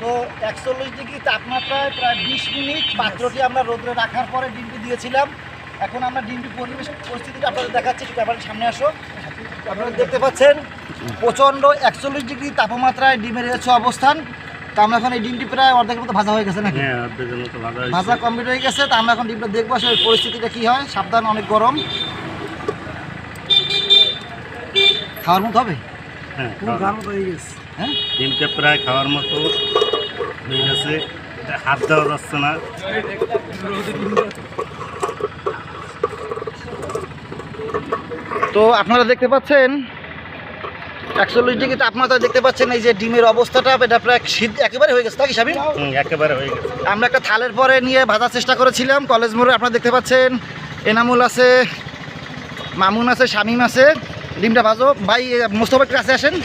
তো 41 ডিগ্রি তাপমাত্রায় প্রায় 20 মিনিট পাত্রটি আমরা রোদে রাখার পরে ডিমটি দিয়েছিলাম। এখন আমরা ডিমটি পরিস্থিতিটা আপনাদের দেখাচ্ছি। ক্যামেরার সামনে আসো। আপনারা দেখতে পাচ্ছেন প্রচণ্ড 41 ডিগ্রি তাপমাত্রায় ডিমের রয়েছে অবস্থান। তো আমরা এখন এই ডিমটি প্রায় অর্ধেকের মতো ভাজা হয়ে গেছে নাকি? হ্যাঁ, অর্ধেকের মতো ভাজা কমপ্লিট হয়ে গেছে। তো আমরা এখন ডিমটা দেখবো আসলে পরিস্থিতিটা কী হয়। সাবধান, অনেক গরম। খাওয়ার মতো হবে? হ্যাঁ, খাওয়ার মতো হয়ে গেছে। হ্যাঁ, ডিমটা প্রায় খাওয়ার মতো হয়ে গেছে। হাত দেওয়া যাচ্ছে না। তো আপনারা দেখতে পাচ্ছেন 41 ডিগ্রি তাপমাত্রা দেখতে পাচ্ছেন। এই যে ডিমের অবস্থাটা, এটা প্রায় সিদ্ধ একেবারে হয়ে গেছে নাকি সাবিন? একেবারে হয়ে গেছে। আমরা একটা থালের পরে নিয়ে ভাজার চেষ্টা করেছিলাম কলেজ মোড়ে। আপনারা দেখতে পাচ্ছেন এনামুল আছে, মামুন আছে, শামিম আছে। ডিমটা ভাজো ভাই। মোস্তফার কাছে আসেন।